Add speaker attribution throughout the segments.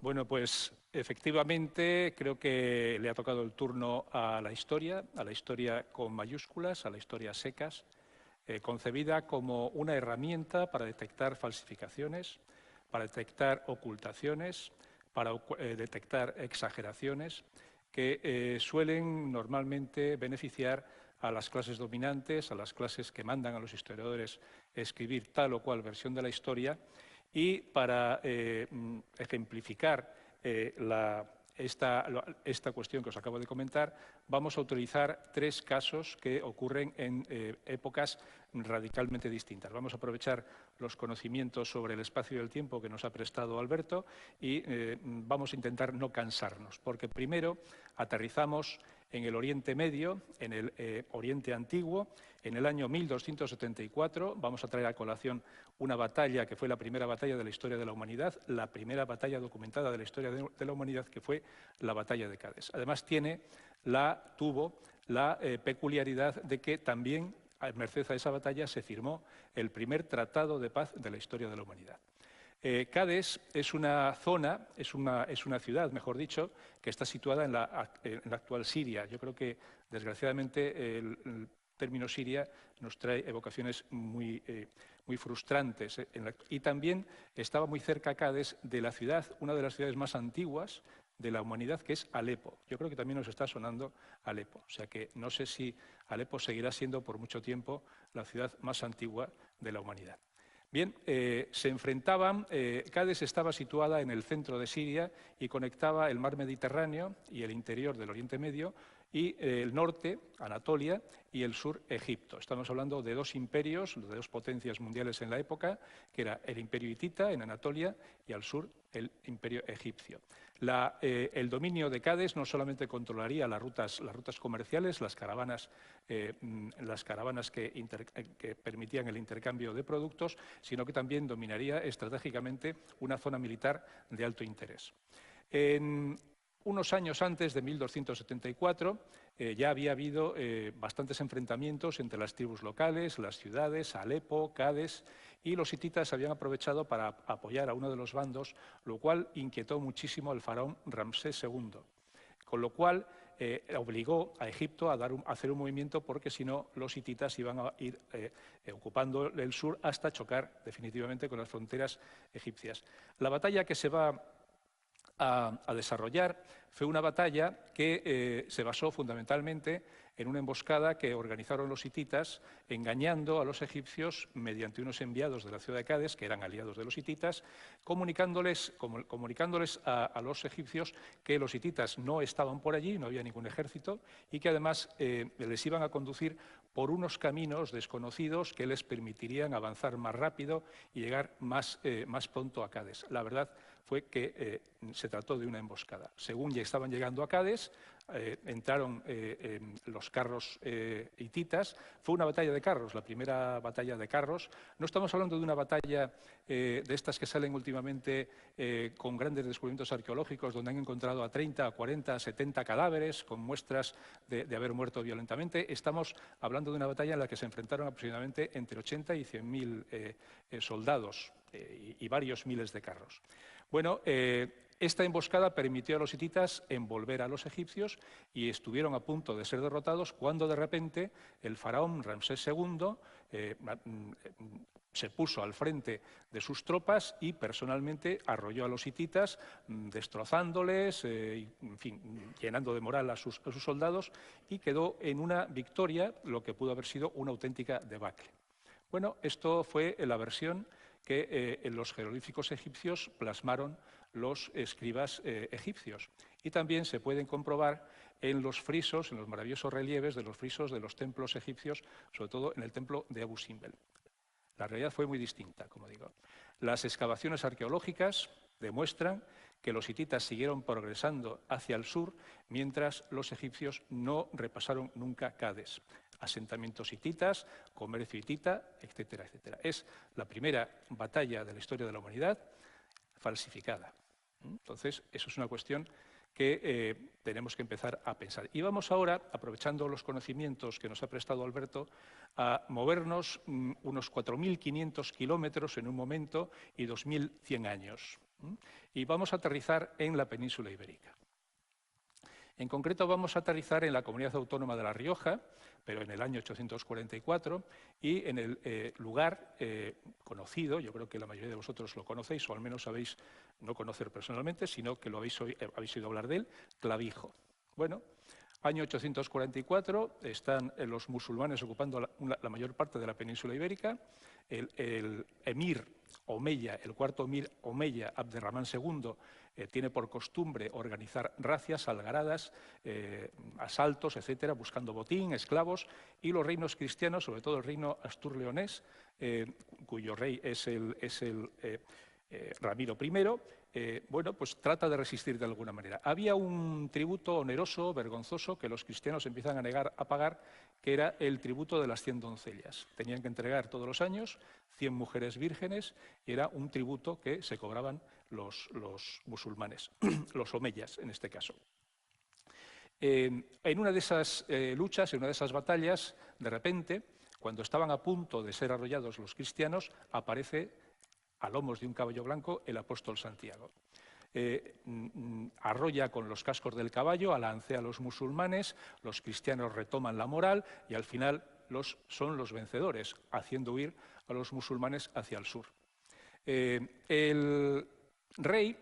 Speaker 1: Bueno, pues efectivamente creo que le ha tocado el turno a la historia con mayúsculas, a la historia secas, concebida como una herramienta para detectar falsificaciones, para detectar ocultaciones, para detectar exageraciones que suelen normalmente beneficiar a las clases dominantes, a las clases que mandan a los historiadores escribir tal o cual versión de la historia. Y para ejemplificar esta cuestión que os acabo de comentar, vamos a utilizar tres casos que ocurren en épocas radicalmente distintas. Vamos a aprovechar los conocimientos sobre el espacio y el tiempo que nos ha prestado Alberto y vamos a intentar no cansarnos, porque primero aterrizamos en el Oriente Medio, en el Oriente Antiguo. En el año 1274 vamos a traer a colación una batalla que fue la primera batalla de la historia de la humanidad, la primera batalla documentada de la historia de la humanidad, que fue la batalla de Cádiz. Además tuvo la peculiaridad de que también, a merced a esa batalla, se firmó el primer tratado de paz de la historia de la humanidad. Cádiz es una zona, es una ciudad, mejor dicho, que está situada en la actual Siria. Yo creo que, desgraciadamente, el término Siria nos trae evocaciones muy frustrantes. Y también estaba muy cerca Cádiz de la ciudad, una de las ciudades más antiguas de la humanidad, que es Alepo. Yo creo que también nos está sonando Alepo. O sea que no sé si Alepo seguirá siendo por mucho tiempo la ciudad más antigua de la humanidad. Bien, se enfrentaban, Cádiz estaba situada en el centro de Siria y conectaba el mar Mediterráneo y el interior del Oriente Medio, y el norte, Anatolia, y el sur, Egipto. Estamos hablando de dos imperios, de dos potencias mundiales en la época, que era el imperio hitita en Anatolia y al sur el imperio egipcio. El dominio de Cádiz no solamente controlaría las rutas comerciales, las caravanas que permitían el intercambio de productos, sino que también dominaría estratégicamente una zona militar de alto interés. Unos años antes de 1274 ya había habido bastantes enfrentamientos entre las tribus locales, las ciudades, Alepo, Cádiz, y los hititas habían aprovechado para apoyar a uno de los bandos, lo cual inquietó muchísimo al faraón Ramsés II, con lo cual obligó a Egipto a hacer un movimiento, porque si no los hititas iban a ir ocupando el sur hasta chocar definitivamente con las fronteras egipcias. La batalla que se va a desarrollar fue una batalla que se basó fundamentalmente en una emboscada que organizaron los hititas, engañando a los egipcios mediante unos enviados de la ciudad de Cádiz, que eran aliados de los hititas, comunicándoles a los egipcios que los hititas no estaban por allí, no había ningún ejército, y que además les iban a conducir por unos caminos desconocidos que les permitirían avanzar más rápido y llegar más pronto a Cádiz. La verdad fue que se trató de una emboscada. Según ya estaban llegando a Cádiz, entraron los carros hititas. Fue una batalla de carros, la primera batalla de carros. No estamos hablando de una batalla de estas que salen últimamente con grandes descubrimientos arqueológicos, donde han encontrado a 30, a 40, a 70 cadáveres con muestras de haber muerto violentamente. Estamos hablando de una batalla en la que se enfrentaron aproximadamente entre 80 y 100.000 soldados y varios miles de carros. Bueno, esta emboscada permitió a los hititas envolver a los egipcios y estuvieron a punto de ser derrotados cuando de repente el faraón Ramsés II se puso al frente de sus tropas y personalmente arrolló a los hititas, destrozándoles, en fin, llenando de moral a sus soldados, y quedó en una victoria lo que pudo haber sido una auténtica debacle. Bueno, esto fue la versión que en los jeroglíficos egipcios plasmaron los escribas egipcios. Y también se pueden comprobar en los frisos, en los maravillosos relieves de los frisos de los templos egipcios, sobre todo en el templo de Abu Simbel. La realidad fue muy distinta, como digo. Las excavaciones arqueológicas demuestran que los hititas siguieron progresando hacia el sur, mientras los egipcios no repasaron nunca Cádiz. Asentamientos hititas, comercio hitita, etcétera, etcétera. Es la primera batalla de la historia de la humanidad falsificada. Entonces, eso es una cuestión que tenemos que empezar a pensar. Y vamos ahora, aprovechando los conocimientos que nos ha prestado Alberto, a movernos unos 4.500 kilómetros en un momento y 2.100 años. Y vamos a aterrizar en la península ibérica. En concreto vamos a aterrizar en la comunidad autónoma de La Rioja, pero en el año 844, y en el lugar conocido, yo creo que la mayoría de vosotros lo conocéis, o al menos sabéis no conocer personalmente, sino que lo habéis oído hablar de él, Clavijo. Bueno, año 844, están los musulmanes ocupando la mayor parte de la península ibérica. El emir Omeya, el cuarto emir Omeya, Abderramán II, tiene por costumbre organizar racias, algaradas, asaltos, etcétera, buscando botín, esclavos, y los reinos cristianos, sobre todo el reino astur-leonés, cuyo rey es el Ramiro I, bueno, pues trata de resistir de alguna manera. Había un tributo oneroso, vergonzoso, que los cristianos empiezan a negar a pagar, que era el tributo de las 100 doncellas. Tenían que entregar todos los años 100 mujeres vírgenes, y era un tributo que se cobraban los musulmanes, los omeyas en este caso. En una de esas luchas, en una de esas batallas, de repente, cuando estaban a punto de ser arrollados los cristianos, aparece a lomos de un caballo blanco el apóstol Santiago. Arrolla con los cascos del caballo, alancea a los musulmanes, los cristianos retoman la moral y al final son los vencedores, haciendo huir a los musulmanes hacia el sur. El rey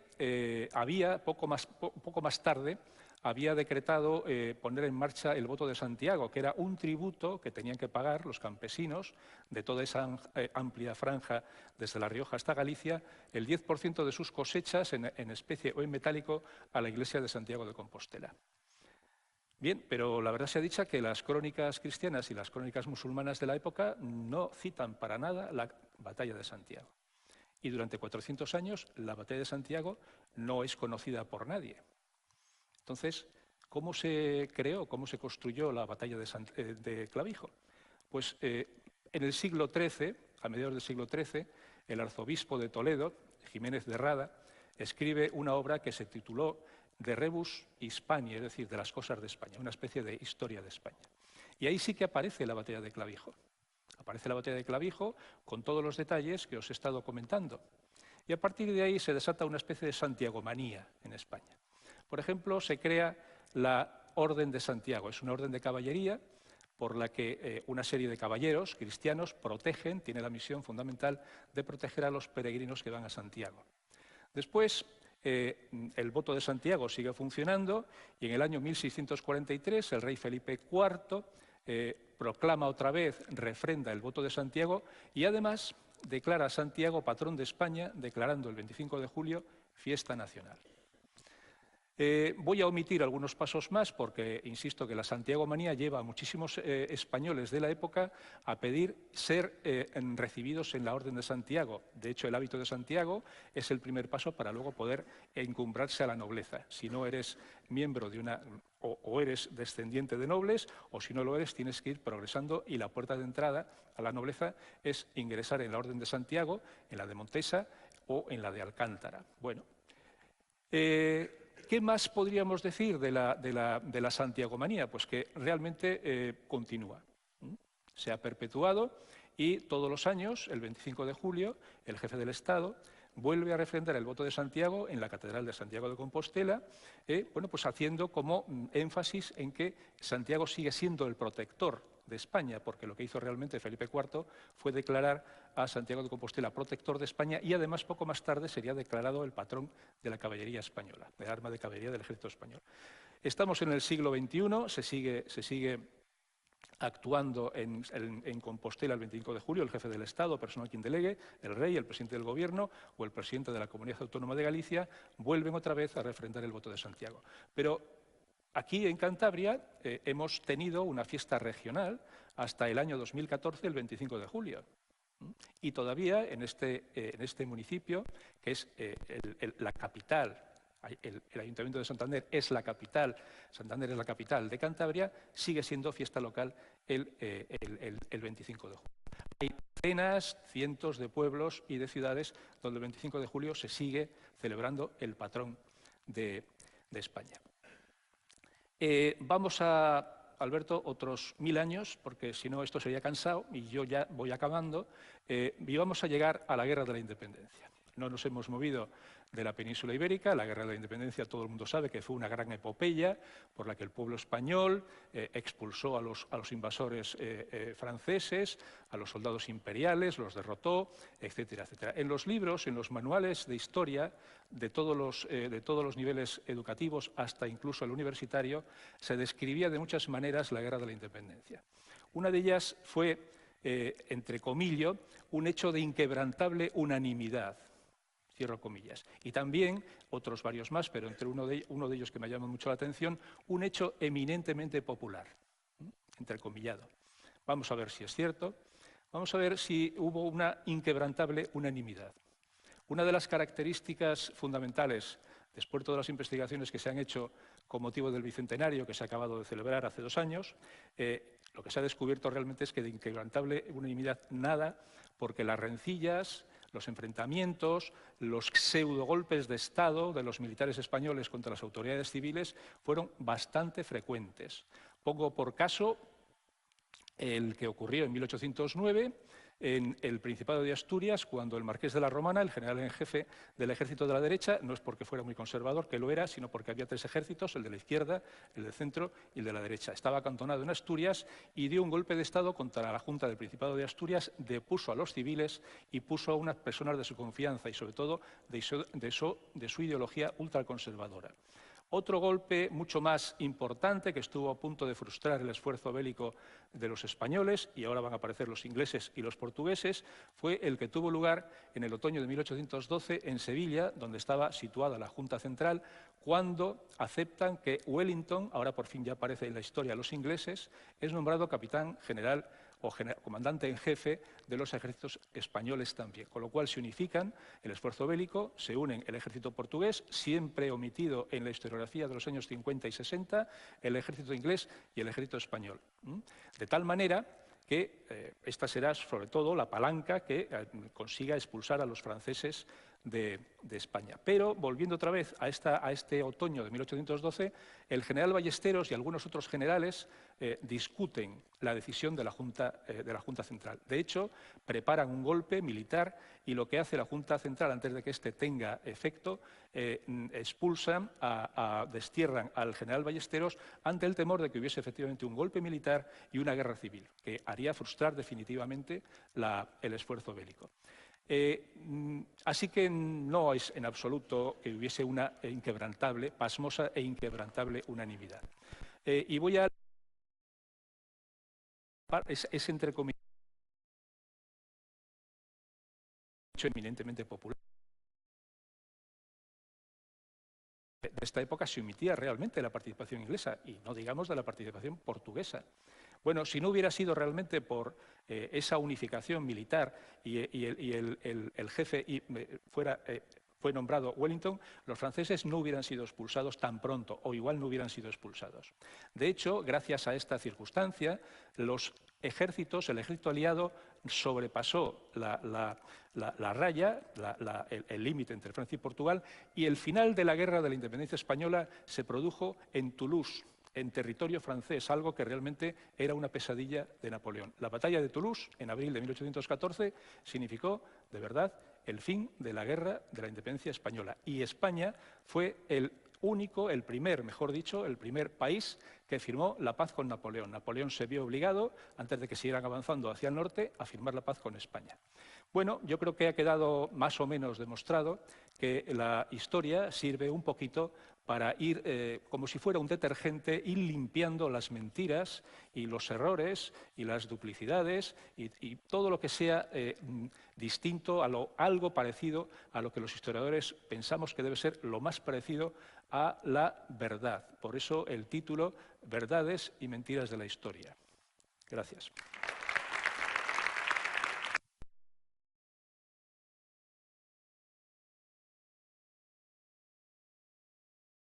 Speaker 1: poco más tarde, había decretado poner en marcha el voto de Santiago, que era un tributo que tenían que pagar los campesinos de toda esa amplia franja, desde La Rioja hasta Galicia, el 10% de sus cosechas en especie o en metálico a la Iglesia de Santiago de Compostela. Bien, pero la verdad sea dicha que las crónicas cristianas y las crónicas musulmanas de la época no citan para nada la batalla de Santiago. Y durante 400 años la batalla de Santiago no es conocida por nadie. Entonces, ¿cómo se creó, cómo se construyó la batalla de Clavijo? Pues en el siglo XIII, a mediados del siglo XIII, el arzobispo de Toledo, Jiménez de Rada, escribe una obra que se tituló De Rebus Hispaniae, es decir, de las cosas de España, una especie de historia de España. Y ahí sí que aparece la batalla de Clavijo. Aparece la batalla de Clavijo con todos los detalles que os he estado comentando. Y a partir de ahí se desata una especie de santiagomanía en España. Por ejemplo, se crea la Orden de Santiago. Es una orden de caballería por la que una serie de caballeros cristianos tiene la misión fundamental de proteger a los peregrinos que van a Santiago. Después, el voto de Santiago sigue funcionando y en el año 1643 el rey Felipe IV proclama otra vez, refrenda el voto de Santiago y además declara a Santiago patrón de España, declarando el 25 de julio fiesta nacional. Voy a omitir algunos pasos más porque, insisto, que la santiagomanía lleva a muchísimos españoles de la época a pedir ser recibidos en la Orden de Santiago. De hecho, el hábito de Santiago es el primer paso para luego poder encumbrarse a la nobleza. Si no eres miembro de una... o eres descendiente de nobles, o si no lo eres, tienes que ir progresando y la puerta de entrada a la nobleza es ingresar en la Orden de Santiago, en la de Montesa o en la de Alcántara. Bueno, ¿qué más podríamos decir de la santiagomanía? Pues que realmente continúa. Se ha perpetuado y todos los años, el 25 de julio, el jefe del Estado vuelve a refrendar el voto de Santiago en la Catedral de Santiago de Compostela, bueno, pues haciendo como énfasis en que Santiago sigue siendo el protector de España, porque lo que hizo realmente Felipe IV fue declarar a Santiago de Compostela protector de España y además poco más tarde sería declarado el patrón de la caballería española, del arma de caballería del ejército español. Estamos en el siglo XXI, se sigue actuando en Compostela el 25 de julio, el jefe del Estado, persona quien delegue, el rey, el presidente del Gobierno o el presidente de la Comunidad Autónoma de Galicia, vuelven otra vez a refrendar el voto de Santiago. Pero aquí en Cantabria hemos tenido una fiesta regional hasta el año 2014, el 25 de julio. Y todavía en este municipio, que es la capital, el Ayuntamiento de Santander es la capital, Santander es la capital de Cantabria, sigue siendo fiesta local el 25 de julio. Hay decenas, cientos de pueblos y de ciudades donde el 25 de julio se sigue celebrando el patrón de España. Vamos a, Alberto, otros 1000 años, porque si no esto sería cansado y yo ya voy acabando, y vamos a llegar a la Guerra de la Independencia. no nos hemos movido de la península ibérica. La Guerra de la Independencia, todo el mundo sabe que fue una gran epopeya por la que el pueblo español expulsó a los invasores franceses, a los soldados imperiales, los derrotó, etcétera, etcétera. En los libros, en los manuales de historia de todos los niveles educativos, hasta incluso el universitario, se describía de muchas maneras la Guerra de la Independencia. Una de ellas fue, entre comillas, un hecho de inquebrantable unanimidad, cierro comillas, y también otros varios más, pero entre uno de ellos que me llama mucho la atención, un hecho eminentemente popular, entrecomillado. Vamos a ver si es cierto, vamos a ver si hubo una inquebrantable unanimidad. Una de las características fundamentales, después de todas las investigaciones que se han hecho con motivo del Bicentenario, que se ha acabado de celebrar hace 2 años, lo que se ha descubierto realmente es que de inquebrantable unanimidad nada, porque las rencillas, los enfrentamientos, los pseudogolpes de Estado de los militares españoles contra las autoridades civiles fueron bastante frecuentes. Pongo por caso el que ocurrió en 1809 en el Principado de Asturias, cuando el marqués de la Romana, el general en jefe del ejército de la derecha, no es porque fuera muy conservador, que lo era, sino porque había 3 ejércitos, el de la izquierda, el del centro y el de la derecha. Estaba acantonado en Asturias y dio un golpe de Estado contra la Junta del Principado de Asturias, depuso a los civiles y puso a unas personas de su confianza y, sobre todo, de su ideología ultraconservadora. Otro golpe mucho más importante, que estuvo a punto de frustrar el esfuerzo bélico de los españoles, y ahora van a aparecer los ingleses y los portugueses, fue el que tuvo lugar en el otoño de 1812 en Sevilla, donde estaba situada la Junta Central, cuando aceptan que Wellington, ahora por fin ya aparece en la historia los ingleses, es nombrado capitán general o comandante en jefe de los ejércitos españoles también, con lo cual se unifican el esfuerzo bélico, se unen el ejército portugués, siempre omitido en la historiografía de los años 50 y 60, el ejército inglés y el ejército español. De tal manera que esta será, sobre todo, la palanca que consiga expulsar a los franceses de España. Pero, volviendo otra vez a este otoño de 1812, el general Ballesteros y algunos otros generales discuten la decisión de la Junta Central. De hecho, preparan un golpe militar y lo que hace la Junta Central, antes de que éste tenga efecto, destierran al general Ballesteros ante el temor de que hubiese efectivamente un golpe militar y una guerra civil, que haría frustrar definitivamente el esfuerzo bélico. Así que no es en absoluto que hubiese una inquebrantable, pasmosa e inquebrantable unanimidad. Y voy a... Es entre comillas, hecho eminentemente popular. De esta época se omitía realmente la participación inglesa, y no digamos de la participación portuguesa. Bueno, si no hubiera sido realmente por esa unificación militar y el jefe fue nombrado Wellington, los franceses no hubieran sido expulsados tan pronto, o igual no hubieran sido expulsados. De hecho, gracias a esta circunstancia, el ejército aliado sobrepasó la raya, el límite entre Francia y Portugal, y el final de la Guerra de la Independencia Española se produjo en Toulouse, en territorio francés, algo que realmente era una pesadilla de Napoleón. La batalla de Toulouse, en abril de 1814, significó, de verdad, el fin de la Guerra de la Independencia Española. Y España fue el primer país que firmó la paz con Napoleón. Napoleón se vio obligado, antes de que siguieran avanzando hacia el norte, a firmar la paz con España. Bueno, yo creo que ha quedado más o menos demostrado que la historia sirve un poquito para ir, como si fuera un detergente, ir limpiando las mentiras y los errores y las duplicidades y todo lo que sea distinto, algo parecido a lo que los historiadores pensamos que debe ser lo más parecido a la verdad. Por eso el título, Verdades y mentiras de la historia. Gracias.